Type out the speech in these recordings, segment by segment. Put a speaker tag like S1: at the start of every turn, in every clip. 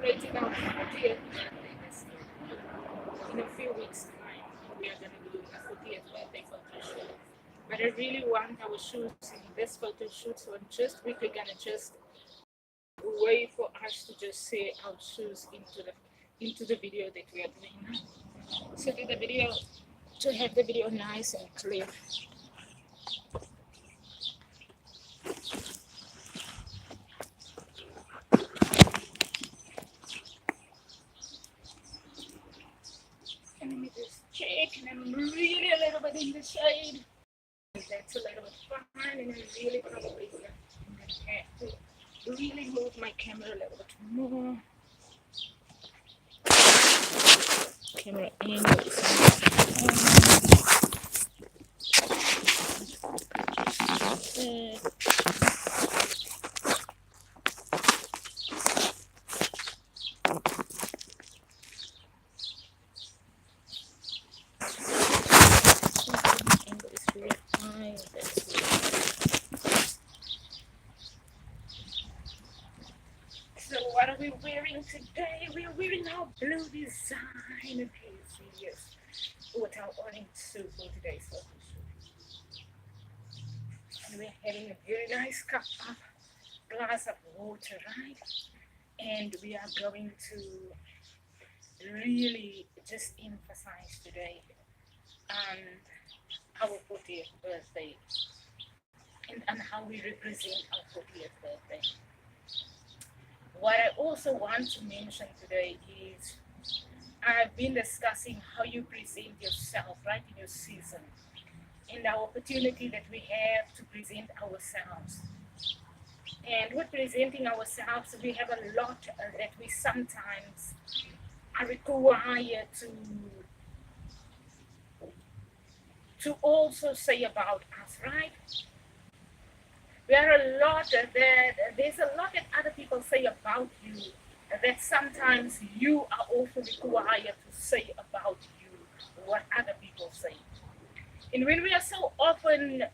S1: celebrating our 40th birthday this year. In a few weeks' time, we are going to do a 40th birthday photo shoot. But I really want our shoots in this photo shoot, so I'm just quickly going to just wait for us to just say our shoes into the video that we are doing now. So do the video to have the video nice and clear. And let me just check, and I'm really a little bit in the shade. That's a little bit fine, and I really probably have to really move my camera a little bit more. Camera angles. So what are we wearing today? We are wearing our blue design pieces with our orange suit for today's photo shoot. And we're having a very nice cup of glass of water, right? And we are going to really just emphasize today on our 40th birthday and how we represent our 40th birthday. What I also want to mention today is I've been discussing how you present yourself right in your season and our opportunity that we have to present ourselves. And with presenting ourselves, we have a lot that we sometimes are required to also say about us, right? There's a lot that other people say about you that sometimes you are also required to say about you what other people say. And when we are so often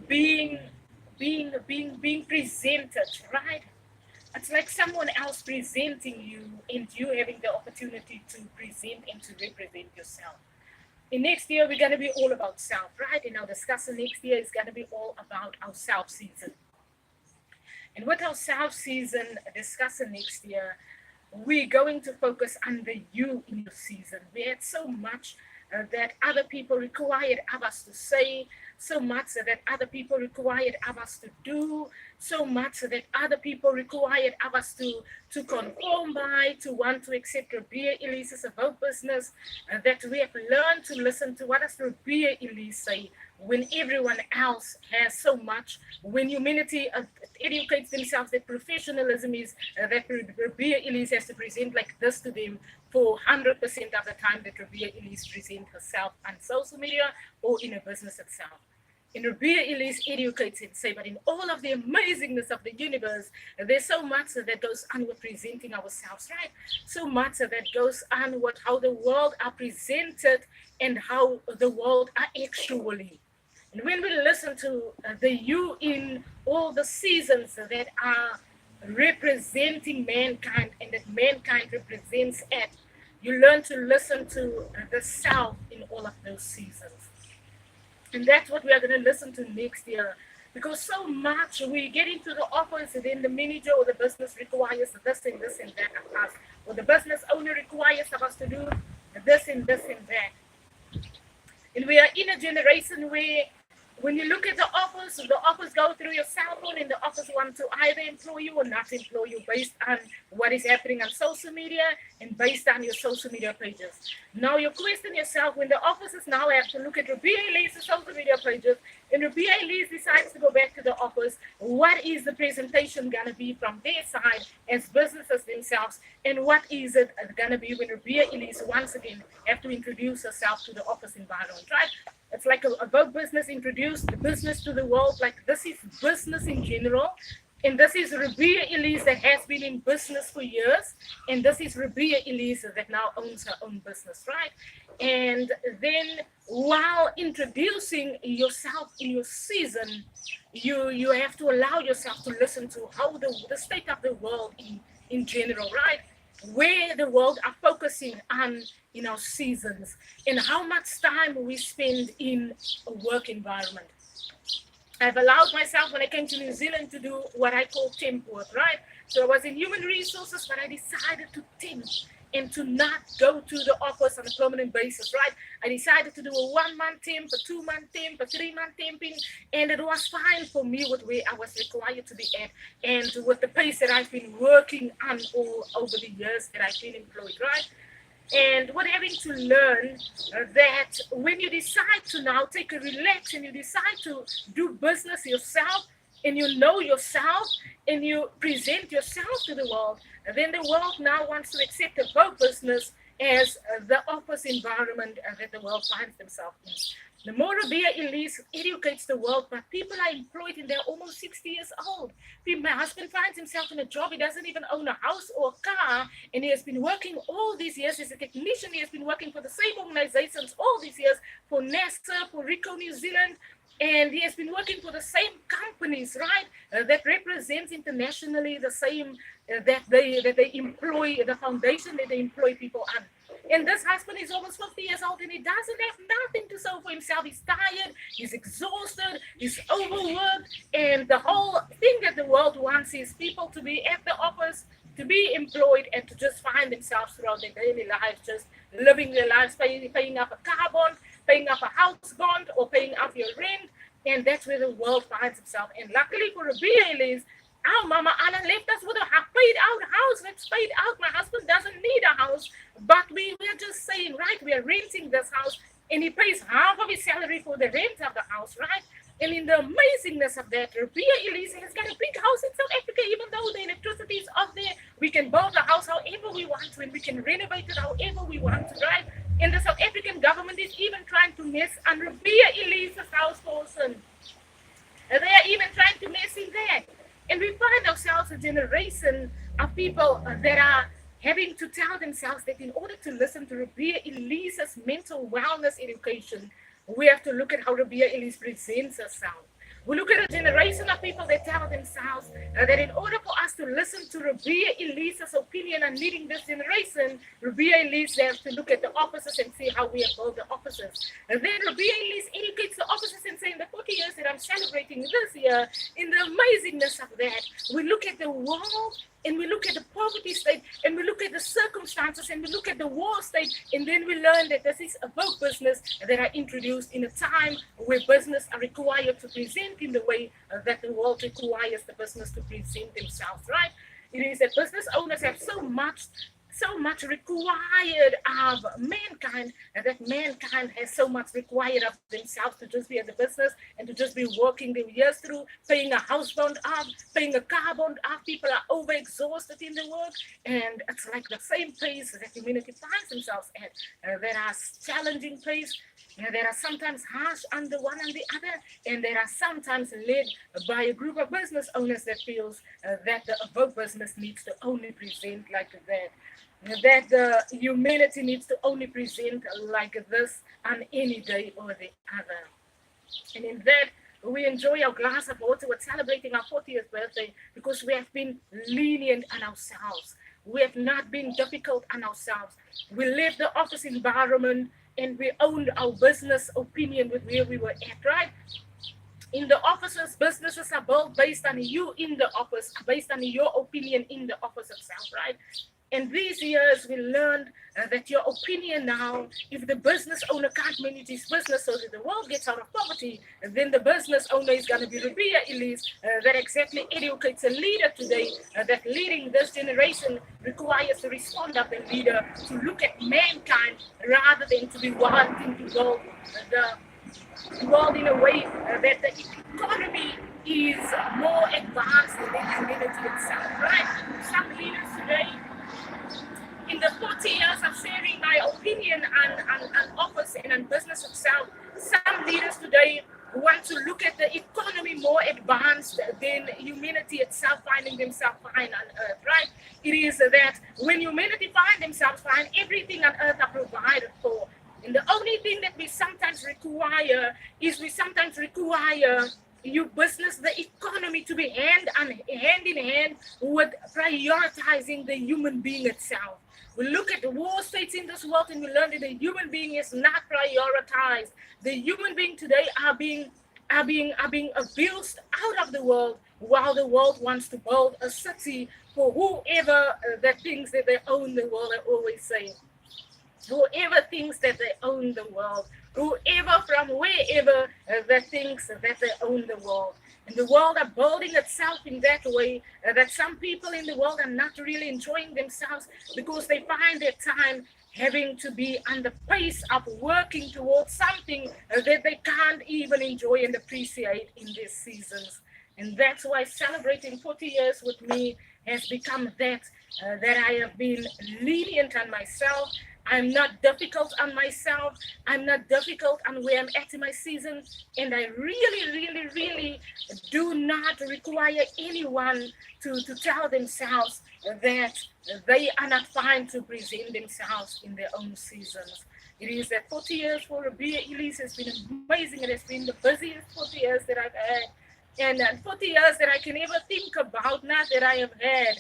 S1: being presented, right? It's like someone else presenting you and you having the opportunity to present and to represent yourself. And next year, we're going to be all about self, right? And our discussion next year is going to be all about our self season. And with our self season discussion next year, we're going to focus on the you in your season. We had so much that other people required of us to say, so much that other people required of us to do, so much that other people required of us to conform by, to want to accept RIBEA ELISE about business, that we have learned to listen to what does RIBEA ELISE say when everyone else has so much, when humanity educates themselves that professionalism is that RIBEA ELISE has to present like this to them for 100% of the time that RIBEA ELISE presents herself on social media or in a business itself. And RIBEA ELISE educates and say, but in all of the amazingness of the universe, there's so much that goes on with presenting ourselves, right? So much that goes on with how the world are presented and how the world are actually. And when we listen to the you in all the seasons that are representing mankind and that mankind represents it, you learn to listen to the self in all of those seasons. And that's what we are going to listen to next year. Because so much we get into the office and then the manager or the business requires this and that of us. Or the business owner requires of us to do this and that. And we are in a generation where when you look at the office go through your cell phone and the office want to either employ you or not employ you based on what is happening on social media and based on your social media pages. Now you question yourself when the offices now have to look at RIBEA ELISE's social media pages and RIBEA ELISE decides to go back to the office, what is the presentation going to be from their side as businesses themselves, and what is it going to be when RIBEA ELISE once again have to introduce herself to the office environment, right? It's like a boat business introduced the business to the world, like this is business in general. And this is RIBEA ELISE that has been in business for years. And this is RIBEA ELISE that now owns her own business, right? And then while introducing yourself in your season, you have to allow yourself to listen to how the state of the world in general, right? Where the world are focusing on in our seasons and how much time we spend in a work environment. I've allowed myself when I came to New Zealand to do what I call temp work, right? So I was in human resources, but I decided to temp and to not go to the office on a permanent basis, right? I decided to do a 1 month temp, a 2 month temp, a 3 month temping, and it was fine for me with where I was required to be at and with the pace that I've been working on all over the years that I've been employed, right? And we're having to learn that when you decide to now take a relax and you decide to do business yourself and you know yourself and you present yourself to the world, then the world now wants to accept the AWOKH business as the office environment that the world finds themselves in. The more RIBEA ELISE educates the world, but people are employed and they're almost 60 years old. My husband finds himself in a job, he doesn't even own a house or a car, and he has been working all these years as a technician. He has been working for the same organizations all these years, for NASA, for RICO New Zealand, and he has been working for the same companies, right, that represents internationally the same, that they employ, the foundation that they employ people on. And this husband is almost 50 years old and he doesn't have nothing to show for himself. He's tired, he's exhausted, he's overworked. And the whole thing that the world wants is people to be at the office, to be employed, and to just find themselves throughout their daily lives, just living their lives, paying up a car bond, paying up a house bond, or paying up your rent. And that's where the world finds itself. And luckily for RIBEA ELISE, our Mama Anna left us with a paid out house. That's paid out. My husband doesn't need a house, but we're just saying, right, we are renting this house and he pays half of his salary for the rent of the house, right? And in the amazingness of that, RIBEA ELISE has got a big house in South Africa. Even though the electricity is up there, we can build the house however we want to and we can renovate it however we want to, right? And the South African government is even trying to mess on RIBEA ELISE's house person. And they are even trying to mess in that. And we find ourselves a generation of people that are having to tell themselves that in order to listen to RIBEA ELISE's mental wellness education, we have to look at how RIBEA ELISE presents herself. We look at a generation of people that tell themselves that in order for us to listen to RIBEA ELISE's opinion on leading this generation, RIBEA ELISE has to look at the offices and see how we have built the offices. And then RIBEA ELISE educates the offices and saying the 40 years that I'm celebrating this year, in the amazingness of that, we look at the world and we look at the poverty state and we look at the circumstances and we look at the war state, and then we learn that this is a AWOKH business that are introduced in a time where business are required to present in the way that the world requires the business to present themselves, right? It is that business owners have so much required of mankind, and that mankind has so much required of themselves to just be at the business and to just be working their years through, paying a house bond off, paying a car bond off. People are overexhausted in the work, and it's like the same pace that humanity finds themselves at. There are challenging pace. There are sometimes harsh on the one and the other, and there are sometimes led by a group of business owners that feels that the AWOKH business needs to only present like that the humanity needs to only present like this on any day or the other. And in that, we enjoy our glass of water. We're celebrating our 40th birthday because we have been lenient on ourselves. We have not been difficult on ourselves. We left the office environment and we owned our business opinion with where we were at, right? In the offices, businesses are built based on you in the office, based on your opinion in the office itself, right? And these years, we learned that your opinion now, if the business owner can't manage his business so that the world gets out of poverty, then the business owner is going to be RIBEA ELISE that exactly educates a leader today, that leading this generation requires the response of the leader to look at mankind rather than to be wanting to build the world in a way that the economy is more advanced than humanity itself, right? Some leaders today, in the 40 years of sharing my opinion on office and on business itself, some leaders today want want to look at the economy more advanced than humanity itself finding themselves fine on earth, right? It is that when humanity find themselves fine, everything on earth are provided for. And the only thing that we sometimes require is we sometimes require your business, the economy to be hand in hand with prioritizing the human being itself. We look at the war states in this world and we learn that the human being is not prioritized. The human being today are being abused out of the world while the world wants to build a city for whoever that thinks that they own the world. I always say, whoever thinks that they own the world, whoever from wherever that thinks that they own the world. And the world are building itself in that way that some people in the world are not really enjoying themselves because they find their time having to be on the pace of working towards something that they can't even enjoy and appreciate in these seasons. And that's why celebrating 40 years with me has become that I have been lenient on myself. I'm not difficult on myself. I'm not difficult on where I'm at in my season. And I really, really, really do not require anyone to tell themselves that they are not fine to present themselves in their own seasons. It is that 40 years for RIBEA ELISE has been amazing. It has been the busiest 40 years that I've had. And 40 years that I can ever think about, not that I have had.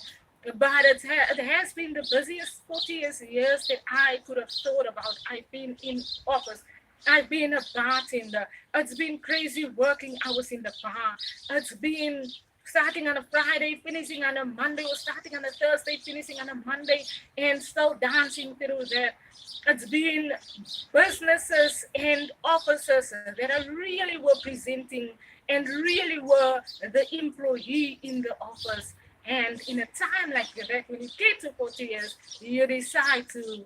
S1: But it has been the busiest 40 years that I could have thought about. I've been in office. I've been a bartender. It's been crazy working hours in the bar. It's been starting on a Friday, finishing on a Monday, or starting on a Thursday, finishing on a Monday, and still dancing through that. It's been businesses and offices that are really were presenting and really were the employee in the office. And in a time like that, when you get to 40 years, you decide to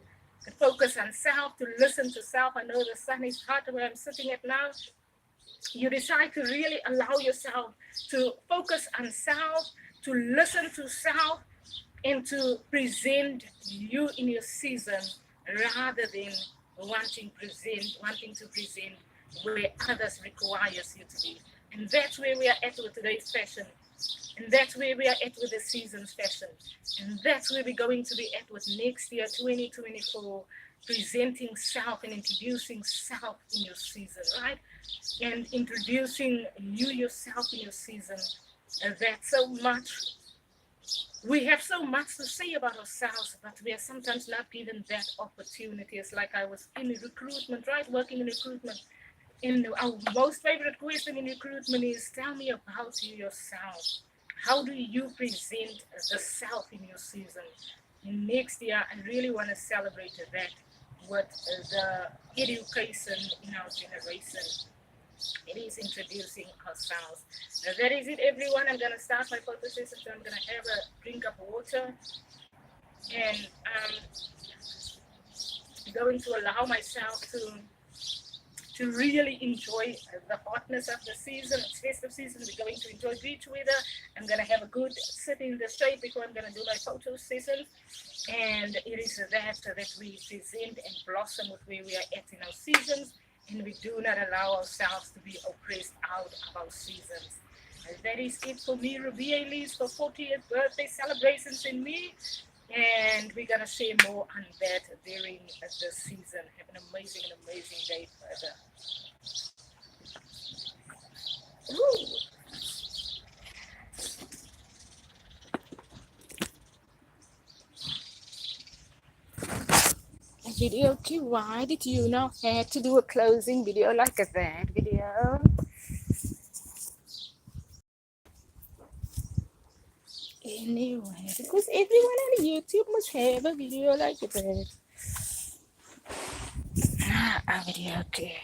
S1: focus on self, to listen to self. I know the sun is hot where I'm sitting at now. You decide to really allow yourself to focus on self, to listen to self, and to present you in your season rather than wanting to present where others requires you to be. And that's where we are at with today's session. And that's where we are at with the season's fashion. And that's where we're going to be at with next year, 2024, presenting self and introducing self in your season, right? And introducing you yourself in your season. That's so much. We have so much to say about ourselves, but we are sometimes not given that opportunity. It's like I was in recruitment, right? Working in recruitment. And our most favorite question in recruitment is, tell me about you yourself. How do you present the self in your season? And next year, I really want to celebrate that with the education in our generation. It is introducing ourselves. Now, that is it, everyone. I'm going to start my photo session. So I'm going to have a drink of water. And I'm going to allow myself to really enjoy the hotness of the season. It's festive season. We're going to enjoy beach weather. I'm going to have a good sit in the shade before I'm going to do my photo session. And it is that we present and blossom with where we are at in our seasons. And we do not allow ourselves to be oppressed out of our seasons. And that is it for me, RIBEA ELISE, for 40th birthday celebrations in me. And we're going to share more on that during the season. Have an amazing day further. Ooh. Video okay, why did you not have to do a closing video like that video? Anyway, because everyone on YouTube must have a video like that. A video okay.